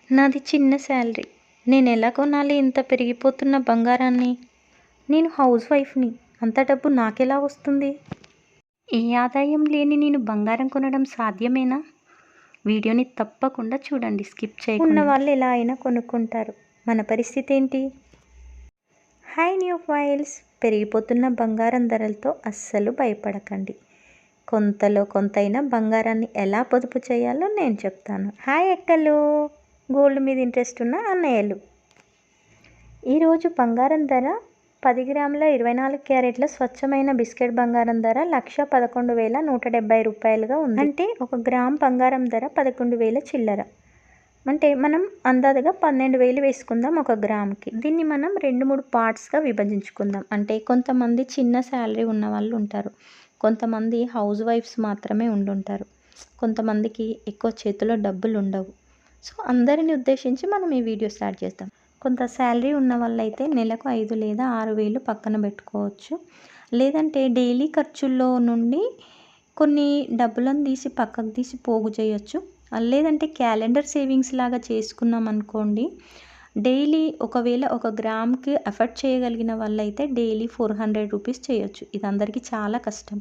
నాది చిన్న శాలరీ. నేనెలా కొనాలి ఇంత పెరిగిపోతున్న బంగారాన్ని? నేను హౌస్ వైఫ్‌ని. అంత డబ్బు నాకెలా వస్తుంది? ఏ ఆదాయం లేని నేను బంగారం కొనడం సాధ్యమేనా? వీడియోని తప్పకుండా చూడండి స్కిప్ చేయకుండా. ఉన్నవాళ్ళు ఎలా అయినా కొనుక్కుంటారు. మన పరిస్థితి ఏంటి? Hi new files. పెరిగిపోతున్న బంగారం ధరలతో అస్సలు భయపడకండి. కొంతలో కొంతైనా బంగారాన్ని ఎలా పొదుపు చేయాలో నేను చెప్తాను. హాయ్ అక్కలు, గోల్డ్ మీద ఇంట్రెస్ట్ ఉన్న అన్నయ్యలు. ఈరోజు బంగారం ధర 10 గ్రాముల 24 క్యారెట్ల స్వచ్ఛమైన బిస్కెట్ బంగారం ధర 1,11,170 రూపాయలుగా ఉంది. అంటే ఒక గ్రామ్ బంగారం ధర 11,000 చిల్లర. అంటే మనం అందాజుగా 12,000 వేసుకుందాం ఒక గ్రామ్కి. దీన్ని మనం 2-3 పార్ట్స్గా విభజించుకుందాం. అంటే కొంతమంది చిన్న శాలరీ ఉన్న వాళ్ళు ఉంటారు, కొంతమంది హౌస్ వైఫ్స్ మాత్రమే ఉండుంటారు, కొంతమందికి ఎక్కువ చేతిలో డబ్బులు ఉండవు. సో అందరిని ఉద్దేశించి మనం ఈ వీడియో స్టార్ట్ చేద్దాం. కొంత శాలరీ ఉన్న వాళ్ళైతే నెలకు 5 లేదా 6,000 పక్కన పెట్టుకోవచ్చు. లేదంటే డైలీ ఖర్చుల్లో నుండి కొన్ని డబ్బులను పక్కకు తీసి పోగు చేయొచ్చు. లేదంటే క్యాలెండర్ సేవింగ్స్ లాగా చేసుకున్నాం అనుకోండి, డైలీ ఒకవేళ ఒక గ్రామ్కి ఎఫర్ట్ చేయగలిగిన వాళ్ళైతే డైలీ 400 రూపీస్ చేయొచ్చు. ఇది అందరికీ చాలా కష్టం.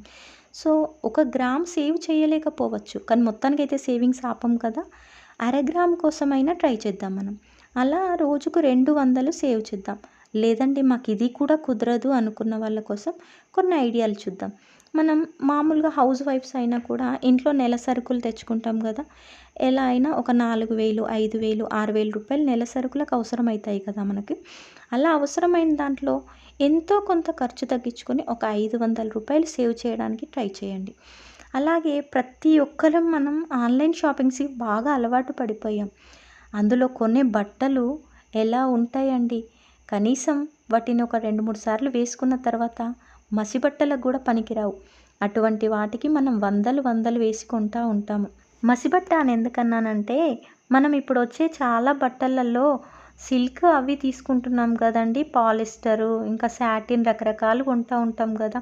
సో ఒక గ్రామ్ సేవ్ చేయలేకపోవచ్చు, కానీ మొత్తానికైతే సేవింగ్స్ ఆపం కదా. అరగ్రామ్ కోసమైనా ట్రై చేద్దాం మనం. అలా రోజుకు 200 సేవ్ చేద్దాం. లేదండి మాకు ఇది కూడా కుదరదు అనుకున్న వాళ్ళ కోసం కొన్ని ఐడియాలు చూద్దాం. మనం మామూలుగా హౌస్ వైఫ్స్ అయినా కూడా ఇంట్లో నెల సరుకులు తెచ్చుకుంటాం కదా. ఎలా అయినా ఒక 4,000, 5,000, 6,000 రూపాయలు నెల సరుకులకు అవసరమవుతాయి కదా మనకి. అలా అవసరమైన దాంట్లో ఎంతో కొంత ఖర్చు తగ్గించుకొని ఒక 500 రూపాయలు సేవ్ చేయడానికి ట్రై చేయండి. అలాగే ప్రతి ఒక్కరం మనం ఆన్లైన్ షాపింగ్స్కి బాగా అలవాటు పడిపోయాం. అందులో కొనే బట్టలు ఎలా ఉంటాయండి, కనీసం వాటిని ఒక 2-3 సార్లు వేసుకున్న తర్వాత మసి బట్టలకు కూడా పనికిరావు. అటువంటి వాటికి మనం వందలు వేసుకుంటూ ఉంటాము. మసిబట్ట అని ఎందుకన్నానంటే, మనం ఇప్పుడు వచ్చే చాలా బట్టలలో సిల్క్ అవి తీసుకుంటున్నాం కదండి, పాలిస్టరు ఇంకా శాటిన్ రకరకాలు కొంటూ ఉంటాం కదా.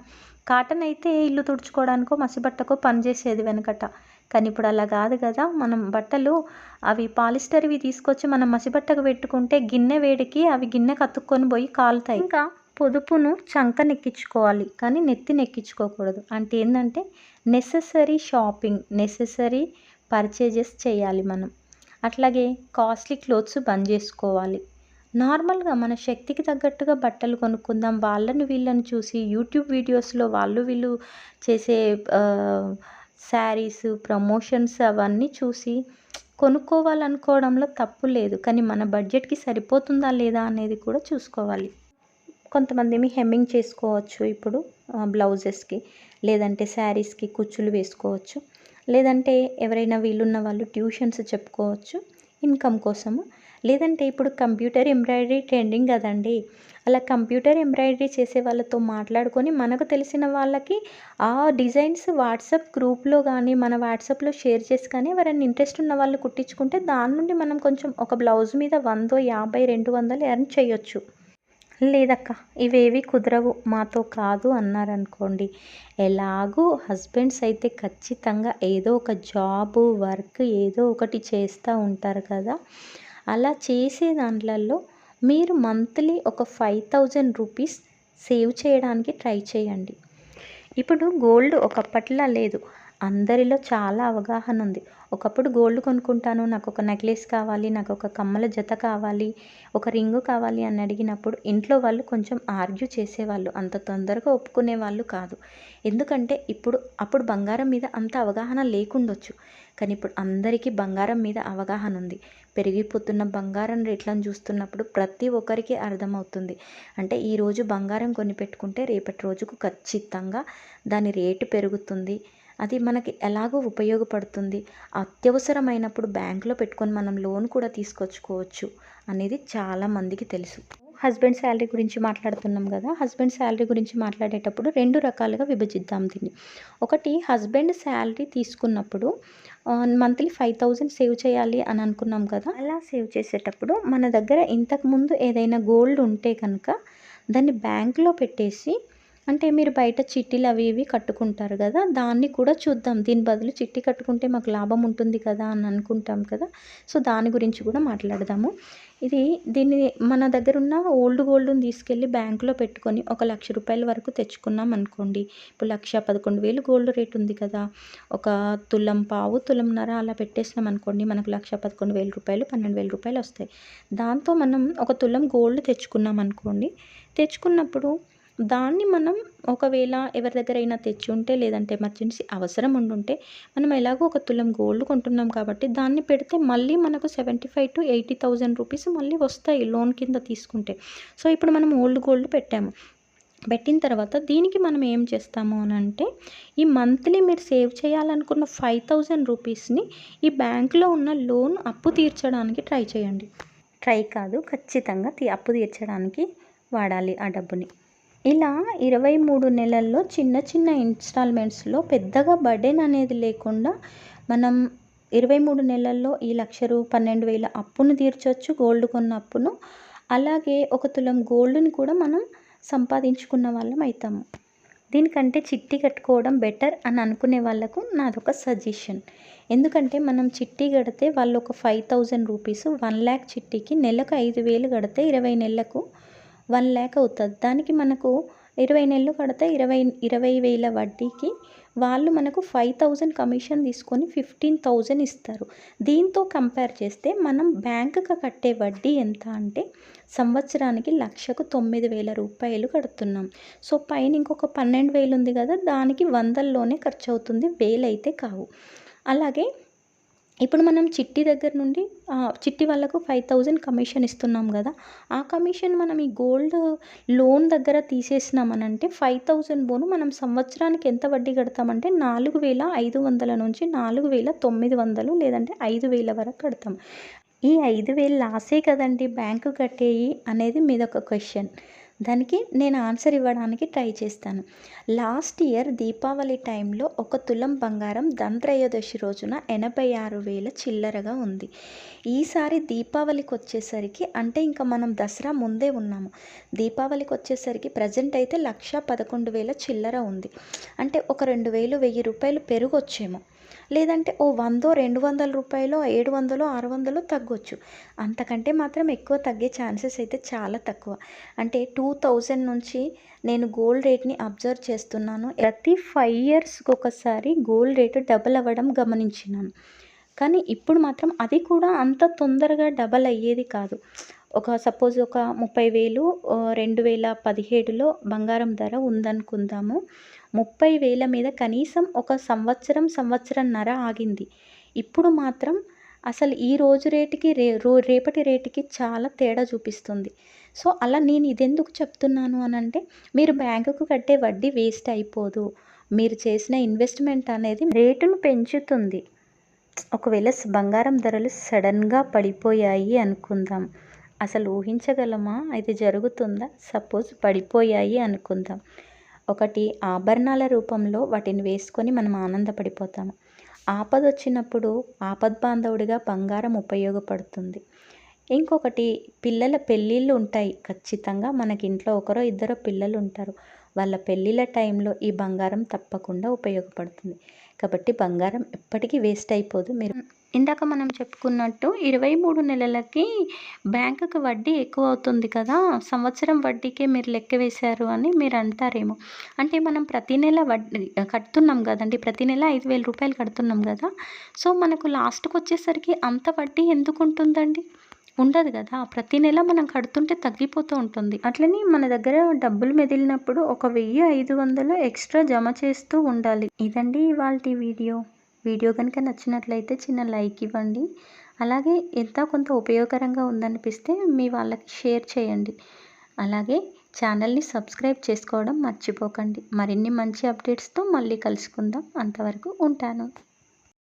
కాటన్ అయితే ఇల్లు తుడుచుకోవడానికో మసిబట్టకో పనిచేసేది వెనకట, కానీ ఇప్పుడు అలా కాదు కదా. మనం బట్టలు అవి పాలిస్టర్వి తీసుకొచ్చి మనం మసిబట్టకు పెట్టుకుంటే గిన్నె వేడికి అవి గిన్నెకు అతుక్కొని పోయి కాలుతాయి. ఇంకా పొదుపును చంకనెక్కించుకోవాలి కానీ నెత్తినెక్కించుకోకూడదు. అంటే ఏంటంటే నెససరీ షాపింగ్, నెససరీ పర్చేజెస్ చేయాలి మనం. అట్లాగే కాస్ట్లీ క్లోత్స్ బంద్ చేసుకోవాలి. నార్మల్గా మన శక్తికి తగ్గట్టుగా బట్టలు కొనుక్కుందాం. వాళ్ళని వీళ్ళని చూసి యూట్యూబ్ వీడియోస్లో వాళ్ళు వీళ్ళు చేసే శారీస్ ప్రమోషన్స్ అవన్నీ చూసి కొనుక్కోవాలనుకోవడంలో తప్పు లేదు, కానీ మన బడ్జెట్కి సరిపోతుందా లేదా అనేది కూడా చూసుకోవాలి. కొంతమంది హెమ్మింగ్ చేసుకోవచ్చు ఇప్పుడు బ్లౌజెస్కి, లేదంటే శారీస్కి కుచ్చులు వేసుకోవచ్చు, లేదంటే ఎవరైనా వీలున్న వాళ్ళు ట్యూషన్స్ చెప్పుకోవచ్చు ఇన్కమ్ కోసము. లేదంటే ఇప్పుడు కంప్యూటర్ ఎంబ్రాయిడరీ ట్రెండింగ్ కదండి. అలా కంప్యూటర్ ఎంబ్రాయిడరీ చేసే వాళ్ళతో మాట్లాడుకొని మనకు తెలిసిన వాళ్ళకి ఆ డిజైన్స్ వాట్సాప్ గ్రూప్లో కానీ మన వాట్సాప్లో షేర్ చేసి కానీ ఎవరైనా ఇంట్రెస్ట్ ఉన్న వాళ్ళు కుట్టించుకుంటే దాని నుండి మనం కొంచెం ఒక బ్లౌజ్ మీద 100, 50, 200 ఎర్న్ చేయొచ్చు. లేదక్క ఇవేవి కుదరవు మాతో కాదు అన్నారనుకోండి, ఎలాగూ హస్బెండ్స్ అయితే ఖచ్చితంగా ఏదో ఒక జాబు వర్క్ ఏదో ఒకటి చేస్తూ ఉంటారు కదా. అలా చేసే దాంట్లలో మీరు మంత్లీ ఒక 5,000 రూపీస్ సేవ్ చేయడానికి ట్రై చేయండి. ఇప్పుడు గోల్డ్ ఒకప్పటిలా లేదు, అందరిలో చాలా అవగాహన ఉంది. ఒకప్పుడు గోల్డ్ కొనుక్కుంటాను, నాకు ఒక నెక్లెస్ కావాలి, నాకు ఒక కమ్మల జత కావాలి, ఒక రింగు కావాలి అని అడిగినప్పుడు ఇంట్లో వాళ్ళు కొంచెం ఆర్గ్యూ చేసేవాళ్ళు, అంత తొందరగా ఒప్పుకునే వాళ్ళు కాదు. ఎందుకంటే అప్పుడు బంగారం మీద అంత అవగాహన లేకుండొచ్చు, కానీ ఇప్పుడు అందరికీ బంగారం మీద అవగాహన ఉంది. పెరిగిపోతున్న బంగారం రేట్లను చూస్తున్నప్పుడు ప్రతి ఒక్కరికి అర్థమవుతుంది. అంటే ఈరోజు బంగారం కొని పెట్టుకుంటే రేపటి రోజుకు ఖచ్చితంగా దాని రేటు పెరుగుతుంది, అది మనకి ఎలాగో ఉపయోగపడుతుంది. అత్యవసరమైనప్పుడు బ్యాంకులో పెట్టుకొని మనం లోన్ కూడా తీసుకొచ్చుకోవచ్చు అనేది చాలామందికి తెలుసు. హస్బెండ్ శాలరీ గురించి మాట్లాడుతున్నాం కదా. హస్బెండ్ శాలరీ గురించి మాట్లాడేటప్పుడు 2 రకాలుగా విభజిద్దాం దీన్ని. ఒకటి, హస్బెండ్ శాలరీ తీసుకున్నప్పుడు మంత్లీ 5,000 సేవ్ చేయాలి అని అనుకున్నాం కదా. అలా సేవ్ చేసేటప్పుడు మన దగ్గర ఇంతకుముందు ఏదైనా గోల్డ్ ఉంటే కనుక దాన్ని బ్యాంకులో పెట్టేసి అంటే మీరు బయట చిట్టీలు అవి ఇవి కట్టుకుంటారు కదా, దాన్ని కూడా చూద్దాం. దీని బదులు చిట్టి కట్టుకుంటే మాకు లాభం ఉంటుంది కదా అని అనుకుంటాం కదా. సో దాని గురించి కూడా మాట్లాడదాము. దీన్ని మన దగ్గర ఉన్న ఓల్డ్ గోల్డ్ని తీసుకెళ్ళి బ్యాంకులో పెట్టుకొని ఒక 1,00,000 రూపాయల వరకు తెచ్చుకున్నాం అనుకోండి. ఇప్పుడు 1,11,000 గోల్డ్ రేట్ ఉంది కదా, ఒక తులం పావు తులంన్నర అలా పెట్టేసినాం అనుకోండి, మనకు 1,11,000 రూపాయలు 12,000 రూపాయలు వస్తాయి. దాంతో మనం ఒక తులం గోల్డ్ తెచ్చుకున్నాం అనుకోండి. తెచ్చుకున్నప్పుడు దాన్ని మనం ఒకవేళ ఎవరి దగ్గర అయినా తెచ్చి ఉంటే, లేదంటే ఎమర్జెన్సీ అవసరం ఉండుంటే, మనం ఎలాగో ఒక తులం గోల్డ్ కొంటున్నాం కాబట్టి దాన్ని పెడితే మళ్ళీ మనకు 75,000 to 80,000 రూపీస్ మళ్ళీ వస్తాయి లోన్ కింద తీసుకుంటే. సో ఇప్పుడు మనం ఓల్డ్ గోల్డ్ పెట్టాము. పెట్టిన తర్వాత దీనికి మనం ఏం చేస్తాము అని అంటే, ఈ మంత్లీ మీరు సేవ్ చేయాలనుకున్న 5,000 రూపీస్ని ఈ బ్యాంకులో ఉన్న లోన్ అప్పు తీర్చడానికి ట్రై చేయండి. ట్రై కాదు, ఖచ్చితంగా అప్పు తీర్చడానికి వాడాలి ఆ డబ్బుని. ఇలా 23 నెలల్లో చిన్న చిన్న ఇన్స్టాల్మెంట్స్లో పెద్దగా బర్డెన్ అనేది లేకుండా మనం 23 నెలల్లో ఈ 1,12,000 అప్పును తీర్చొచ్చు, గోల్డ్ కొన్న అప్పును. అలాగే ఒక తులం గోల్డ్ని కూడా మనం సంపాదించుకున్న వాళ్ళం అవుతాము. దీనికంటే చిట్టి కట్టుకోవడం బెటర్ అని అనుకునే వాళ్ళకు నాదొక సజెషన్. ఎందుకంటే మనం చిట్టి కడితే వాళ్ళు ఒక 5,000 రూపీస్ 1,00,000 చిట్టికి నెలకు 5,000 కడితే 20 నెలలకు 1,00,000 అవుతుంది. దానికి మనకు 20 నెలలు కడితే 20,000 వడ్డీకి వాళ్ళు మనకు 5,000 కమిషన్ తీసుకొని 15,000 ఇస్తారు. దీంతో కంపేర్ చేస్తే మనం బ్యాంకుకి కట్టే వడ్డీ ఎంత అంటే సంవత్సరానికి 1,09,000 రూపాయలు కడుతున్నాం. సో పైన ఇంకొక 12,000 ఉంది కదా, దానికి వందల్లోనే ఖర్చు అవుతుంది, వేలు అయితే కావు. అలాగే ఇప్పుడు మనం చిట్టి దగ్గర నుండి చిట్టి వాళ్ళకు 5,000 కమిషన్ ఇస్తున్నాం కదా, ఆ కమిషన్ మనం ఈ గోల్డ్ లోన్ దగ్గర తీసేసినామనంటే 5,000 పోను మనం సంవత్సరానికి ఎంత వడ్డీ కడతామంటే 4,500 నుంచి 4,900 లేదంటే 5,000 వరకు కడతాం. ఈ 5,000 లాసే కదండి బ్యాంకు కట్టేయి అనేది మీదొక క్వశ్చన్. దానికి నేను ఆన్సర్ ఇవ్వడానికి ట్రై చేస్తాను. లాస్ట్ ఇయర్ దీపావళి టైంలో ఒక తులం బంగారం ధన్త్రయోదశి రోజున 86,000 చిల్లరగా ఉంది. ఈసారి దీపావళికి వచ్చేసరికి, అంటే ఇంకా మనం దసరా ముందే ఉన్నాము, దీపావళికి వచ్చేసరికి ప్రజెంట్ అయితే 1,11,000 చిల్లర ఉంది. అంటే ఒక 2,000 1,000 రూపాయలు పెరుగొచ్చేమో, లేదంటే ఓ 100 200 రూపాయలు 700 600 తగ్గొచ్చు. అంతకంటే మాత్రం ఎక్కువ తగ్గే ఛాన్సెస్ అయితే చాలా తక్కువ. అంటే 2,000 నుంచి నేను గోల్డ్ రేట్ని అబ్జర్వ్ చేస్తున్నాను. ప్రతి 5 ఇయర్స్కి ఒకసారి గోల్డ్ రేటు డబల్ అవ్వడం గమనించినాను. కానీ ఇప్పుడు మాత్రం అది కూడా అంత తొందరగా డబల్ అయ్యేది కాదు. సపోజ్ ఒక 30,000 2017లో బంగారం ధర ఉందనుకుందాము. 30,000 మీద కనీసం ఒక సంవత్సరంన్నర ఆగింది. ఇప్పుడు మాత్రం అసలు ఈ రోజు రేటుకి రేపటి రేటుకి చాలా తేడా చూపిస్తుంది. సో అలా నేను ఇదెందుకు చెప్తున్నాను అని అంటే, మీరు బ్యాంకుకు కట్టే వడ్డీ వేస్ట్ అయిపోదు, మీరు చేసిన ఇన్వెస్ట్మెంట్ అనేది రేటును పెంచుతుంది. ఒకవేళ బంగారం ధరలు సడన్గా పడిపోయాయి అనుకుందాం, అసలు ఊహించగలమా? అది జరుగుతుందా? సపోజ్ పడిపోయాయి అనుకుందాం, ఒకటి ఆభరణాల రూపంలో వాటిని వేసుకొని మనం ఆనందపడిపోతాము. ఆపద వచ్చినప్పుడు ఆపద్బాంధవుడిగా బంగారం ఉపయోగపడుతుంది. ఇంకొకటి పిల్లల పెళ్ళిళ్ళు ఉంటాయి, ఖచ్చితంగా మనకి ఇంట్లో ఒకరో ఇద్దరో పిల్లలు ఉంటారు, వాళ్ళ పెళ్ళిళ్ళ టైంలో ఈ బంగారం తప్పకుండా ఉపయోగపడుతుంది. కాబట్టి బంగారం ఎప్పటికీ వేస్ట్ అయిపోదు. మీరు ఇందాక మనం చెప్పుకున్నట్టు 23 నెలలకి బ్యాంకుకి వడ్డీ ఎక్కువ అవుతుంది కదా, సంవత్సరం వడ్డీకే మీరు లెక్క వేశారు అని మీరు అంటారేమో. అంటే మనం ప్రతి నెల వడ్డీ కడుతున్నాం కదండి, ప్రతి నెల 5,000 రూపాయలు కడుతున్నాం కదా. సో మనకు లాస్ట్కి వచ్చేసరికి అంత వడ్డీ ఎందుకు ఉంటుందండి? ఉండదు కదా, ప్రతి నెల మనం కడుతుంటే తగ్గిపోతూ ఉంటుంది. అట్లనే మన దగ్గర డబ్బులు మెదిలినప్పుడు ఒక 1,500 ఎక్స్ట్రా జమ చేస్తూ ఉండాలి. ఇదండి ఇవాల్టి వీడియో కనుక నచ్చినట్లయితే చిన్న లైక్ ఇవ్వండి. అలాగే ఎంత కొంత ఉపయోగకరంగా ఉందనిపిస్తే మీ వాళ్ళకి షేర్ చేయండి. అలాగే ఛానల్ని సబ్స్క్రైబ్ చేసుకోవడం మర్చిపోకండి. మరిన్ని మంచి అప్డేట్స్తో మళ్ళీ కలుసుకుందాం. అంతవరకు ఉంటాను.